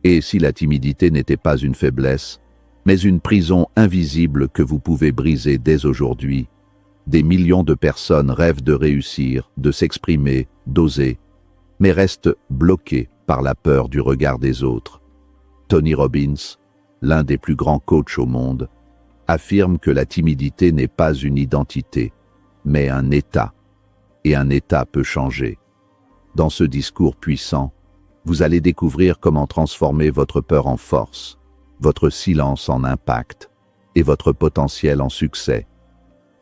Et si la timidité n'était pas une faiblesse, mais une prison invisible que vous pouvez briser dès aujourd'hui, des millions de personnes rêvent de réussir, de s'exprimer, d'oser, mais restent bloquées par la peur du regard des autres. Tony Robbins, l'un des plus grands coachs au monde, affirme que la timidité n'est pas une identité, mais un état, et un état peut changer. Dans ce discours puissant, vous allez découvrir comment transformer votre peur en force, votre silence en impact, et votre potentiel en succès.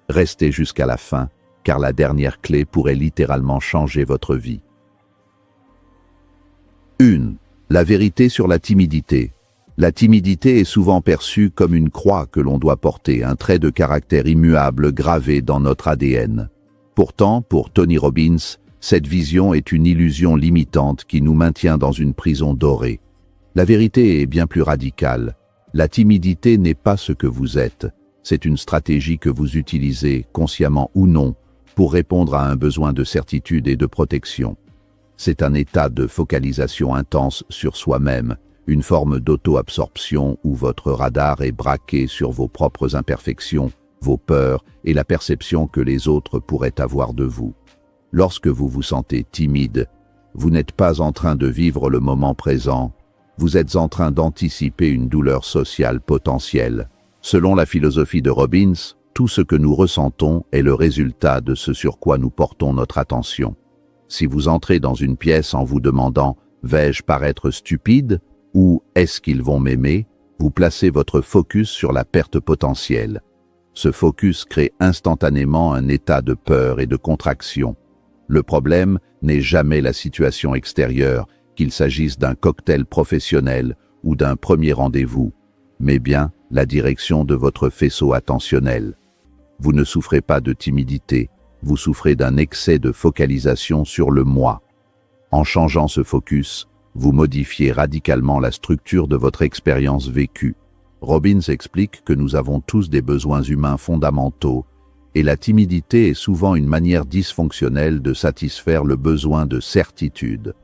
Restez jusqu'à la fin, car la dernière clé pourrait littéralement changer votre vie. 1. La vérité sur la timidité. La timidité est souvent perçue comme une croix que l'on doit porter, un trait de caractère immuable gravé dans notre ADN. Pourtant, pour Tony Robbins, cette vision est une illusion limitante qui nous maintient dans une prison dorée. La vérité est bien plus radicale. La timidité n'est pas ce que vous êtes. C'est une stratégie que vous utilisez, consciemment ou non, pour répondre à un besoin de certitude et de protection. C'est un état de focalisation intense sur soi-même, une forme d'auto-absorption où votre radar est braqué sur vos propres imperfections, vos peurs et la perception que les autres pourraient avoir de vous. Lorsque vous vous sentez timide, vous n'êtes pas en train de vivre le moment présent, vous êtes en train d'anticiper une douleur sociale potentielle. Selon la philosophie de Robbins, tout ce que nous ressentons est le résultat de ce sur quoi nous portons notre attention. Si vous entrez dans une pièce en vous demandant « vais-je paraître stupide ?» ou « est-ce qu'ils vont m'aimer ?», vous placez votre focus sur la perte potentielle. Ce focus crée instantanément un état de peur et de contraction. Le problème n'est jamais la situation extérieure, qu'il s'agisse d'un cocktail professionnel ou d'un premier rendez-vous, mais bien la direction de votre faisceau attentionnel. Vous ne souffrez pas de timidité, vous souffrez d'un excès de focalisation sur le moi. En changeant ce focus, vous modifiez radicalement la structure de votre expérience vécue. Robbins explique que nous avons tous des besoins humains fondamentaux, et la timidité est souvent une manière dysfonctionnelle de satisfaire le besoin de certitude.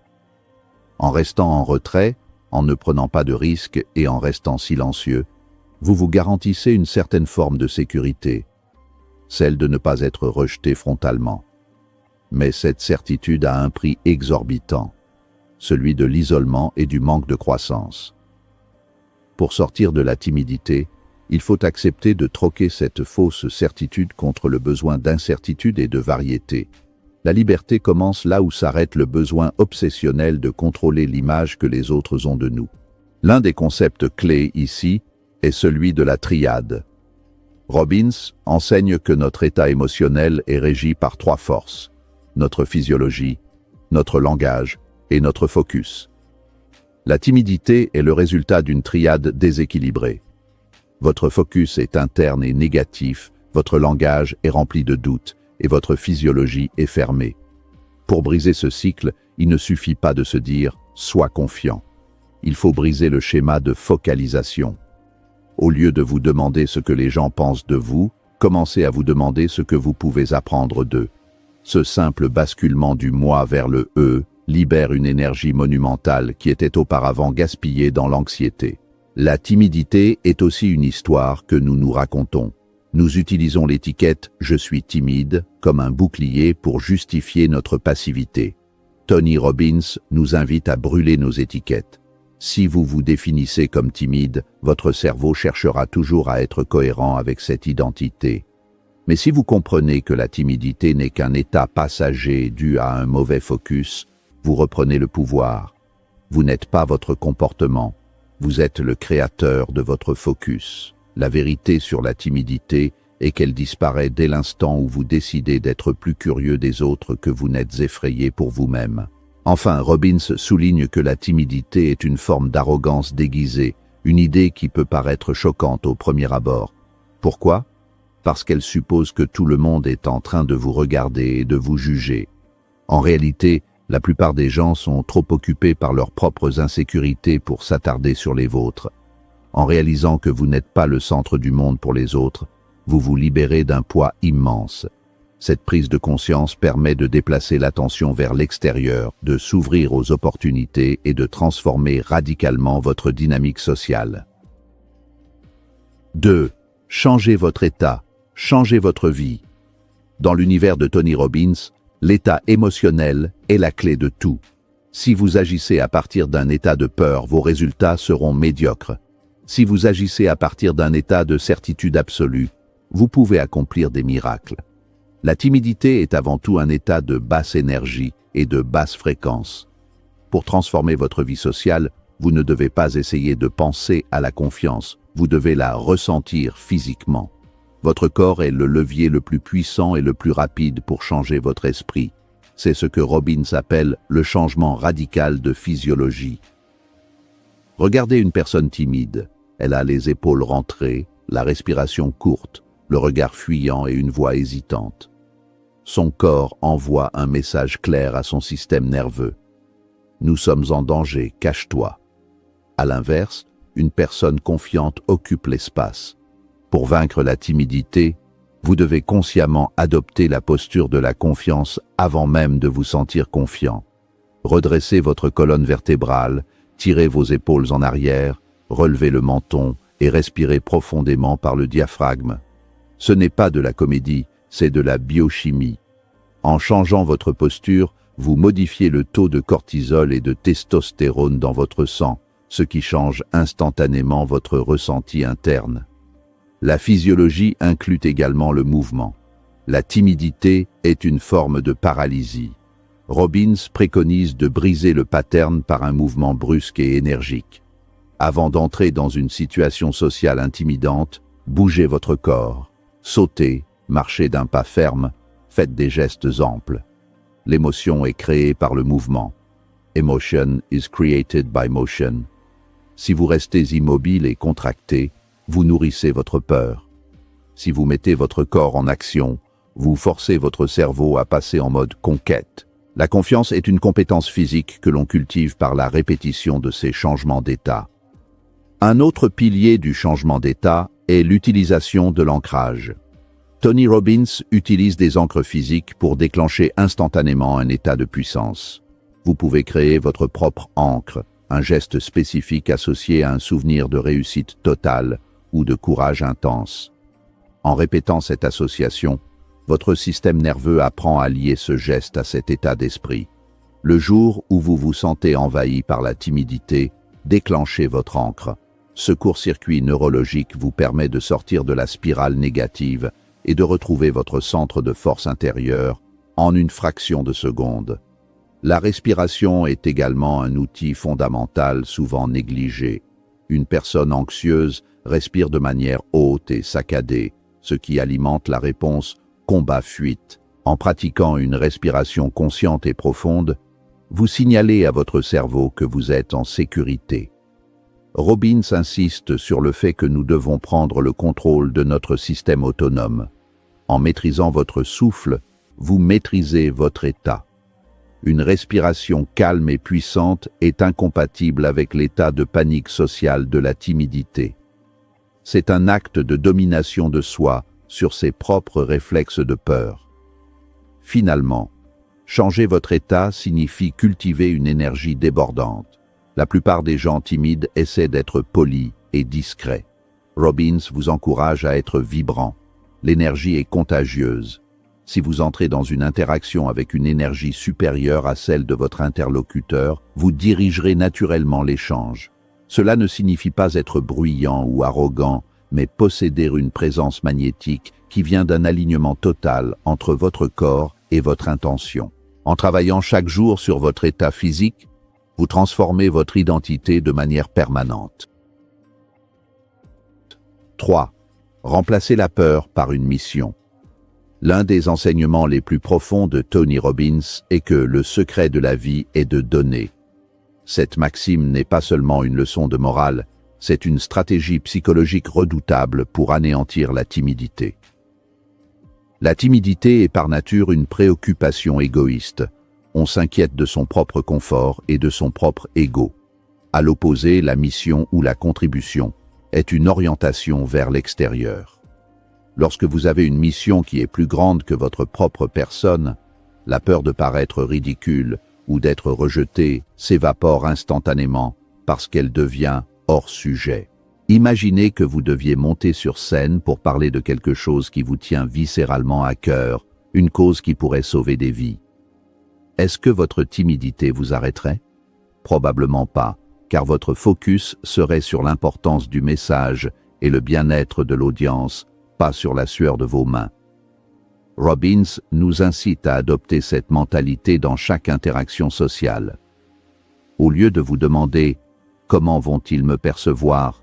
En restant en retrait, en ne prenant pas de risques et en restant silencieux, vous vous garantissez une certaine forme de sécurité, celle de ne pas être rejeté frontalement. Mais cette certitude a un prix exorbitant, celui de l'isolement et du manque de croissance. Pour sortir de la timidité, il faut accepter de troquer cette fausse certitude contre le besoin d'incertitude et de variété. La liberté commence là où s'arrête le besoin obsessionnel de contrôler l'image que les autres ont de nous. L'un des concepts clés ici est celui de la triade. Robbins enseigne que notre état émotionnel est régi par 3 forces: notre physiologie, notre langage et notre focus. La timidité est le résultat d'une triade déséquilibrée. Votre focus est interne et négatif, votre langage est rempli de doutes et votre physiologie est fermée. Pour briser ce cycle, il ne suffit pas de se dire « sois confiant ». Il faut briser le schéma de focalisation. Au lieu de vous demander ce que les gens pensent de vous, commencez à vous demander ce que vous pouvez apprendre d'eux. Ce simple basculement du moi vers le « eux » libère une énergie monumentale qui était auparavant gaspillée dans l'anxiété. La timidité est aussi une histoire que nous nous racontons. Nous utilisons l'étiquette « je suis timide » comme un bouclier pour justifier notre passivité. Tony Robbins nous invite à brûler nos étiquettes. Si vous vous définissez comme timide, votre cerveau cherchera toujours à être cohérent avec cette identité. Mais si vous comprenez que la timidité n'est qu'un état passager dû à un mauvais focus, vous reprenez le pouvoir. Vous n'êtes pas votre comportement, vous êtes le créateur de votre focus. La vérité sur la timidité est qu'elle disparaît dès l'instant où vous décidez d'être plus curieux des autres que vous n'êtes effrayé pour vous-même. Enfin, Robbins souligne que la timidité est une forme d'arrogance déguisée, une idée qui peut paraître choquante au premier abord. Pourquoi ? Parce qu'elle suppose que tout le monde est en train de vous regarder et de vous juger. En réalité, la plupart des gens sont trop occupés par leurs propres insécurités pour s'attarder sur les vôtres. En réalisant que vous n'êtes pas le centre du monde pour les autres, vous vous libérez d'un poids immense. Cette prise de conscience permet de déplacer l'attention vers l'extérieur, de s'ouvrir aux opportunités et de transformer radicalement votre dynamique sociale. 2. Changez votre état, changez votre vie. Dans l'univers de Tony Robbins, l'état émotionnel est la clé de tout. Si vous agissez à partir d'un état de peur, vos résultats seront médiocres. Si vous agissez à partir d'un état de certitude absolue, vous pouvez accomplir des miracles. La timidité est avant tout un état de basse énergie et de basse fréquence. Pour transformer votre vie sociale, vous ne devez pas essayer de penser à la confiance, vous devez la ressentir physiquement. Votre corps est le levier le plus puissant et le plus rapide pour changer votre esprit. C'est ce que Robbins appelle le changement radical de physiologie. Regardez une personne timide. Elle a les épaules rentrées, la respiration courte, le regard fuyant et une voix hésitante. Son corps envoie un message clair à son système nerveux. Nous sommes en danger, cache-toi. À l'inverse, une personne confiante occupe l'espace. Pour vaincre la timidité, vous devez consciemment adopter la posture de la confiance avant même de vous sentir confiant. Redressez votre colonne vertébrale, tirez vos épaules en arrière, relevez le menton et respirez profondément par le diaphragme. Ce n'est pas de la comédie, c'est de la biochimie. En changeant votre posture, vous modifiez le taux de cortisol et de testostérone dans votre sang, ce qui change instantanément votre ressenti interne. La physiologie inclut également le mouvement. La timidité est une forme de paralysie. Robbins préconise de briser le pattern par un mouvement brusque et énergique. Avant d'entrer dans une situation sociale intimidante, bougez votre corps. Sautez, marchez d'un pas ferme, faites des gestes amples. L'émotion est créée par le mouvement. Emotion is created by motion. Si vous restez immobile et contracté, vous nourrissez votre peur. Si vous mettez votre corps en action, vous forcez votre cerveau à passer en mode conquête. La confiance est une compétence physique que l'on cultive par la répétition de ces changements d'état. Un autre pilier du changement d'état est l'utilisation de l'ancrage. Tony Robbins utilise des ancres physiques pour déclencher instantanément un état de puissance. Vous pouvez créer votre propre ancre, un geste spécifique associé à un souvenir de réussite totale ou de courage intense. En répétant cette association, votre système nerveux apprend à lier ce geste à cet état d'esprit. Le jour où vous vous sentez envahi par la timidité, déclenchez votre ancre. Ce court-circuit neurologique vous permet de sortir de la spirale négative et de retrouver votre centre de force intérieure en une fraction de seconde. La respiration est également un outil fondamental souvent négligé. Une personne anxieuse respire de manière haute et saccadée, ce qui alimente la réponse combat-fuite. En pratiquant une respiration consciente et profonde, vous signalez à votre cerveau que vous êtes en sécurité. Robbins insiste sur le fait que nous devons prendre le contrôle de notre système autonome. En maîtrisant votre souffle, vous maîtrisez votre état. Une respiration calme et puissante est incompatible avec l'état de panique sociale de la timidité. C'est un acte de domination de soi sur ses propres réflexes de peur. Finalement, changer votre état signifie cultiver une énergie débordante. La plupart des gens timides essaient d'être polis et discrets. Robbins vous encourage à être vibrant. L'énergie est contagieuse. Si vous entrez dans une interaction avec une énergie supérieure à celle de votre interlocuteur, vous dirigerez naturellement l'échange. Cela ne signifie pas être bruyant ou arrogant, mais posséder une présence magnétique qui vient d'un alignement total entre votre corps et votre intention. En travaillant chaque jour sur votre état physique, vous transformez votre identité de manière permanente. 3. Remplacez la peur par une mission. L'un des enseignements les plus profonds de Tony Robbins est que le secret de la vie est de donner. Cette maxime n'est pas seulement une leçon de morale, c'est une stratégie psychologique redoutable pour anéantir la timidité. La timidité est par nature une préoccupation égoïste. On s'inquiète de son propre confort et de son propre ego. À l'opposé, la mission ou la contribution est une orientation vers l'extérieur. Lorsque vous avez une mission qui est plus grande que votre propre personne, la peur de paraître ridicule ou d'être rejeté s'évapore instantanément parce qu'elle devient hors sujet. Imaginez que vous deviez monter sur scène pour parler de quelque chose qui vous tient viscéralement à cœur, une cause qui pourrait sauver des vies. Est-ce que votre timidité vous arrêterait? Probablement pas, car votre focus serait sur l'importance du message et le bien-être de l'audience, pas sur la sueur de vos mains. Robbins nous incite à adopter cette mentalité dans chaque interaction sociale. Au lieu de vous demander « Comment vont-ils me percevoir ?»,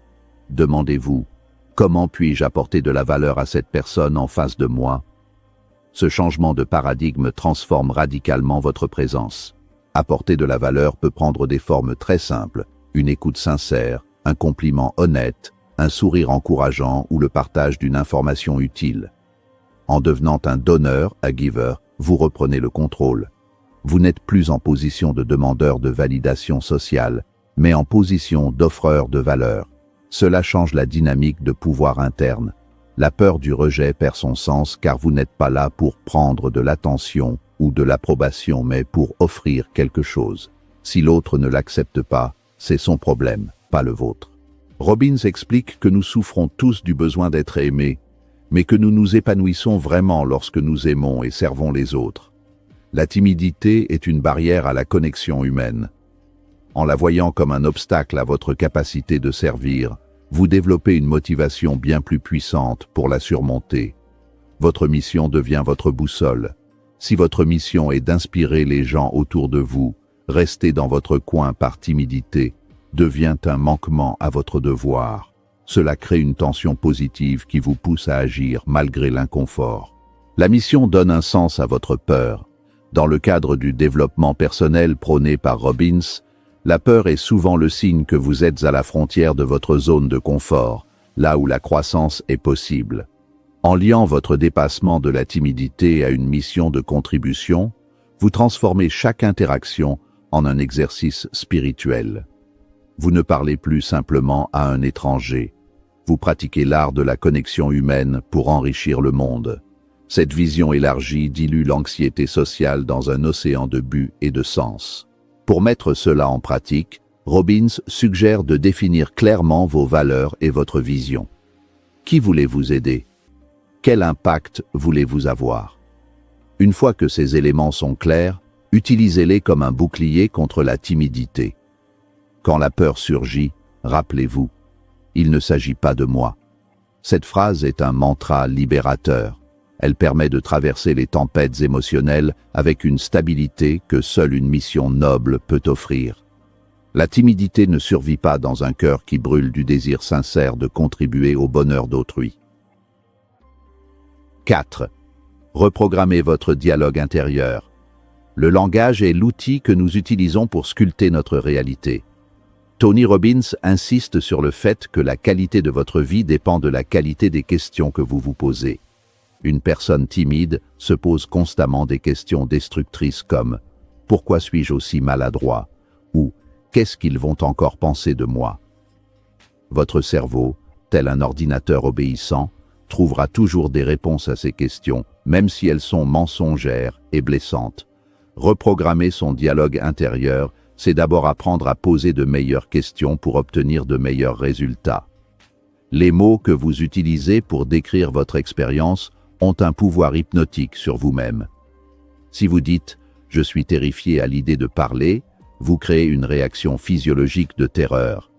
demandez-vous « Comment puis-je apporter de la valeur à cette personne en face de moi ?» Ce changement de paradigme transforme radicalement votre présence. Apporter de la valeur peut prendre des formes très simples, une écoute sincère, un compliment honnête, un sourire encourageant ou le partage d'une information utile. En devenant un donneur, un giver, vous reprenez le contrôle. Vous n'êtes plus en position de demandeur de validation sociale, mais en position d'offreur de valeur. Cela change la dynamique de pouvoir interne. La peur du rejet perd son sens car vous n'êtes pas là pour prendre de l'attention ou de l'approbation, mais pour offrir quelque chose. Si l'autre ne l'accepte pas, c'est son problème, pas le vôtre. Robbins explique que nous souffrons tous du besoin d'être aimés, mais que nous nous épanouissons vraiment lorsque nous aimons et servons les autres. La timidité est une barrière à la connexion humaine. En la voyant comme un obstacle à votre capacité de servir, vous développez une motivation bien plus puissante pour la surmonter. Votre mission devient votre boussole. Si votre mission est d'inspirer les gens autour de vous, rester dans votre coin par timidité devient un manquement à votre devoir. Cela crée une tension positive qui vous pousse à agir malgré l'inconfort. La mission donne un sens à votre peur. Dans le cadre du développement personnel prôné par Robbins, la peur est souvent le signe que vous êtes à la frontière de votre zone de confort, là où la croissance est possible. En liant votre dépassement de la timidité à une mission de contribution, vous transformez chaque interaction en un exercice spirituel. Vous ne parlez plus simplement à un étranger. Vous pratiquez l'art de la connexion humaine pour enrichir le monde. Cette vision élargie dilue l'anxiété sociale dans un océan de buts et de sens. Pour mettre cela en pratique, Robbins suggère de définir clairement vos valeurs et votre vision. Qui voulez-vous aider? Quel impact voulez-vous avoir? Une fois que ces éléments sont clairs, utilisez-les comme un bouclier contre la timidité. Quand la peur surgit, rappelez-vous, il ne s'agit pas de moi. Cette phrase est un mantra libérateur. Elle permet de traverser les tempêtes émotionnelles avec une stabilité que seule une mission noble peut offrir. La timidité ne survit pas dans un cœur qui brûle du désir sincère de contribuer au bonheur d'autrui. 4. Reprogrammez votre dialogue intérieur. Le langage est l'outil que nous utilisons pour sculpter notre réalité. Tony Robbins insiste sur le fait que la qualité de votre vie dépend de la qualité des questions que vous vous posez. Une personne timide se pose constamment des questions destructrices comme « Pourquoi suis-je aussi maladroit ?» ou « Qu'est-ce qu'ils vont encore penser de moi ?» Votre cerveau, tel un ordinateur obéissant, trouvera toujours des réponses à ces questions, même si elles sont mensongères et blessantes. Reprogrammer son dialogue intérieur, c'est d'abord apprendre à poser de meilleures questions pour obtenir de meilleurs résultats. Les mots que vous utilisez pour décrire votre expérience ont un pouvoir hypnotique sur vous-même. Si vous dites « je suis terrifié à l'idée de parler », vous créez une réaction physiologique de terreur.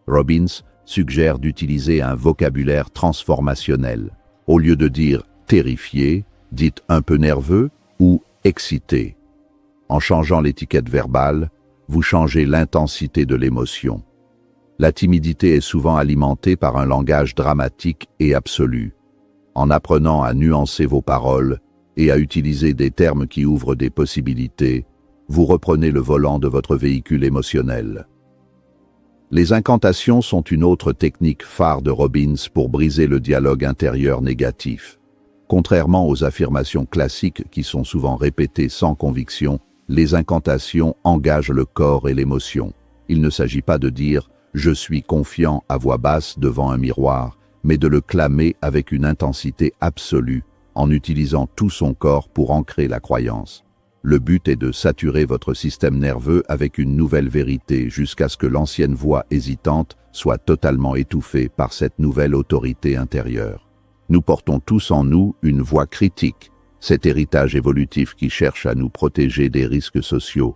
Robbins suggère d'utiliser un vocabulaire transformationnel. Au lieu de dire « terrifié », dites « un peu nerveux » ou « excité ». En changeant l'étiquette verbale, vous changez l'intensité de l'émotion. La timidité est souvent alimentée par un langage dramatique et absolu. En apprenant à nuancer vos paroles et à utiliser des termes qui ouvrent des possibilités, vous reprenez le volant de votre véhicule émotionnel. Les incantations sont une autre technique phare de Robbins pour briser le dialogue intérieur négatif. Contrairement aux affirmations classiques qui sont souvent répétées sans conviction, les incantations engagent le corps et l'émotion. Il ne s'agit pas de dire « je suis confiant » à voix basse devant un miroir, mais de le clamer avec une intensité absolue, en utilisant tout son corps pour ancrer la croyance. Le but est de saturer votre système nerveux avec une nouvelle vérité jusqu'à ce que l'ancienne voix hésitante soit totalement étouffée par cette nouvelle autorité intérieure. Nous portons tous en nous une voix critique, cet héritage évolutif qui cherche à nous protéger des risques sociaux.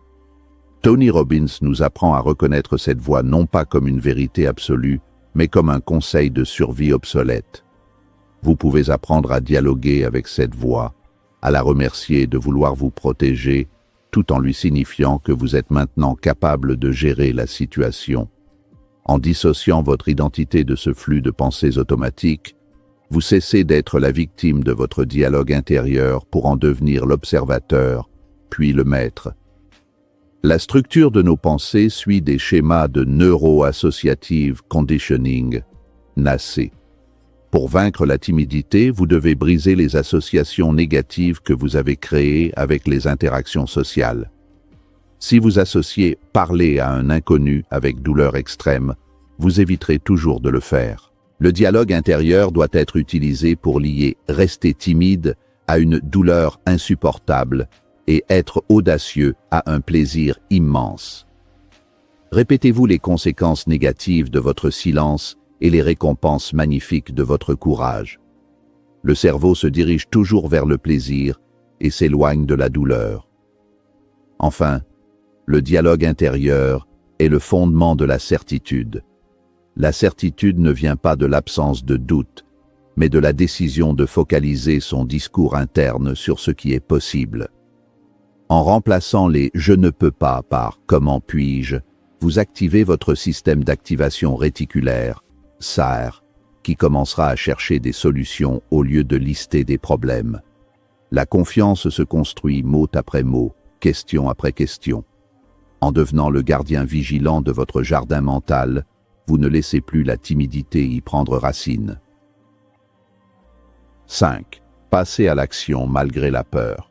Tony Robbins nous apprend à reconnaître cette voix non pas comme une vérité absolue, mais comme un conseil de survie obsolète. Vous pouvez apprendre à dialoguer avec cette voix, à la remercier de vouloir vous protéger, tout en lui signifiant que vous êtes maintenant capable de gérer la situation. En dissociant votre identité de ce flux de pensées automatiques, vous cessez d'être la victime de votre dialogue intérieur pour en devenir l'observateur, puis le maître. La structure de nos pensées suit des schémas de neuro-associative conditioning, NACE. Pour vaincre la timidité, vous devez briser les associations négatives que vous avez créées avec les interactions sociales. Si vous associez « parler à un inconnu » avec douleur extrême, vous éviterez toujours de le faire. Le dialogue intérieur doit être utilisé pour lier « rester timide » à une douleur insupportable et être audacieux à un plaisir immense. Répétez-vous les conséquences négatives de votre silence et les récompenses magnifiques de votre courage. Le cerveau se dirige toujours vers le plaisir et s'éloigne de la douleur. Enfin, le dialogue intérieur est le fondement de la certitude. La certitude ne vient pas de l'absence de doute, mais de la décision de focaliser son discours interne sur ce qui est possible. En remplaçant les « je ne peux pas » par « comment puis-je », vous activez votre système d'activation réticulaire, SAR, qui commencera à chercher des solutions au lieu de lister des problèmes. La confiance se construit mot après mot, question après question. En devenant le gardien vigilant de votre jardin mental, vous ne laissez plus la timidité y prendre racine. 5. Passez à l'action malgré la peur.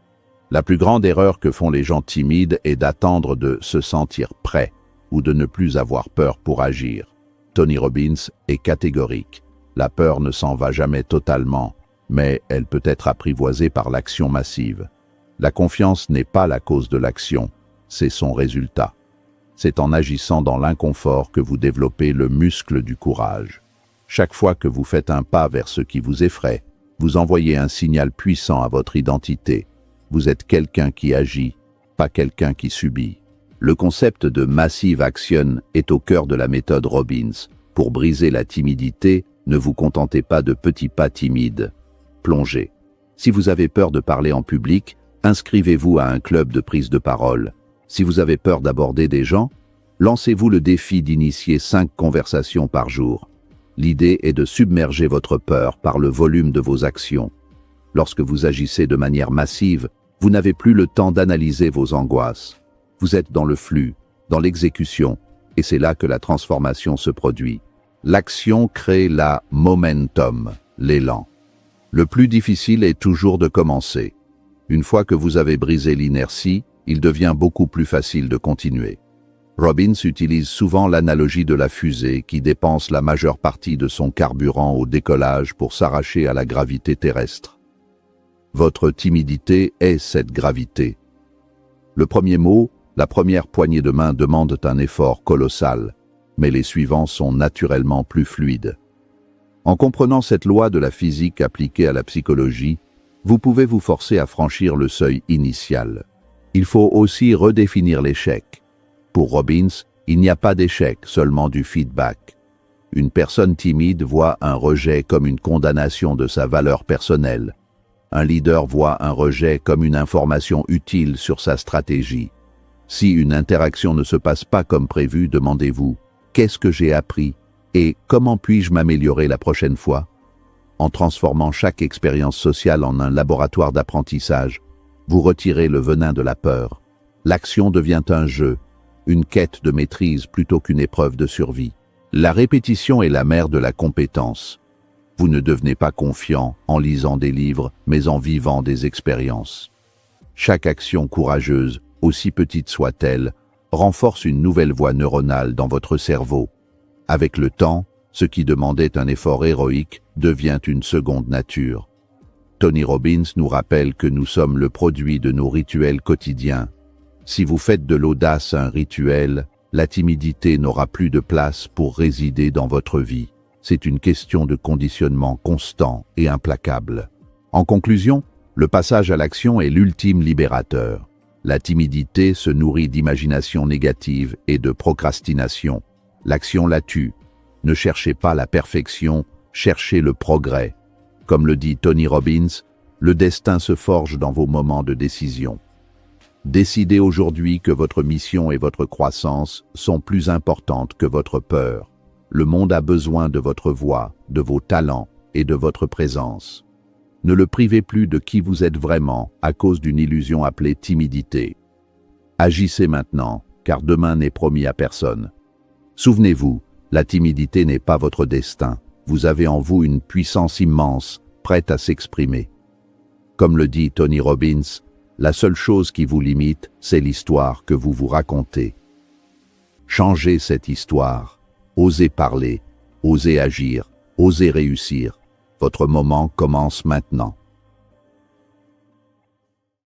La plus grande erreur que font les gens timides est d'attendre de se sentir prêt ou de ne plus avoir peur pour agir. Tony Robbins est catégorique. La peur ne s'en va jamais totalement, mais elle peut être apprivoisée par l'action massive. La confiance n'est pas la cause de l'action, c'est son résultat. C'est en agissant dans l'inconfort que vous développez le muscle du courage. Chaque fois que vous faites un pas vers ce qui vous effraie, vous envoyez un signal puissant à votre identité. Vous êtes quelqu'un qui agit, pas quelqu'un qui subit. Le concept de Massive Action est au cœur de la méthode Robbins. Pour briser la timidité, ne vous contentez pas de petits pas timides. Plongez. Si vous avez peur de parler en public, inscrivez-vous à un club de prise de parole. Si vous avez peur d'aborder des gens, lancez-vous le défi d'initier 5 conversations par jour. L'idée est de submerger votre peur par le volume de vos actions. Lorsque vous agissez de manière massive, vous n'avez plus le temps d'analyser vos angoisses. Vous êtes dans le flux, dans l'exécution, et c'est là que la transformation se produit. L'action crée la momentum, l'élan. Le plus difficile est toujours de commencer. Une fois que vous avez brisé l'inertie, il devient beaucoup plus facile de continuer. Robbins utilise souvent l'analogie de la fusée qui dépense la majeure partie de son carburant au décollage pour s'arracher à la gravité terrestre. Votre timidité est cette gravité. Le premier mot, la première poignée de main demandent un effort colossal, mais les suivants sont naturellement plus fluides. En comprenant cette loi de la physique appliquée à la psychologie, vous pouvez vous forcer à franchir le seuil initial. Il faut aussi redéfinir l'échec. Pour Robbins, il n'y a pas d'échec, seulement du feedback. Une personne timide voit un rejet comme une condamnation de sa valeur personnelle. Un leader voit un rejet comme une information utile sur sa stratégie. Si une interaction ne se passe pas comme prévu, demandez-vous « Qu'est-ce que j'ai appris ?» et « Comment puis-je m'améliorer la prochaine fois ?» En transformant chaque expérience sociale en un laboratoire d'apprentissage, vous retirez le venin de la peur. L'action devient un jeu, une quête de maîtrise plutôt qu'une épreuve de survie. La répétition est la mère de la compétence. Vous ne devenez pas confiant en lisant des livres, mais en vivant des expériences. Chaque action courageuse, aussi petite soit-elle, renforce une nouvelle voie neuronale dans votre cerveau. Avec le temps, ce qui demandait un effort héroïque devient une seconde nature. Tony Robbins nous rappelle que nous sommes le produit de nos rituels quotidiens. Si vous faites de l'audace un rituel, la timidité n'aura plus de place pour résider dans votre vie. C'est une question de conditionnement constant et implacable. En conclusion, le passage à l'action est l'ultime libérateur. La timidité se nourrit d'imagination négative et de procrastination. L'action la tue. Ne cherchez pas la perfection, cherchez le progrès. Comme le dit Tony Robbins, le destin se forge dans vos moments de décision. Décidez aujourd'hui que votre mission et votre croissance sont plus importantes que votre peur. Le monde a besoin de votre voix, de vos talents et de votre présence. Ne le privez plus de qui vous êtes vraiment à cause d'une illusion appelée timidité. Agissez maintenant, car demain n'est promis à personne. Souvenez-vous, la timidité n'est pas votre destin. Vous avez en vous une puissance immense, prête à s'exprimer. Comme le dit Tony Robbins, la seule chose qui vous limite, c'est l'histoire que vous vous racontez. Changez cette histoire. Osez parler, osez agir, osez réussir. Votre moment commence maintenant.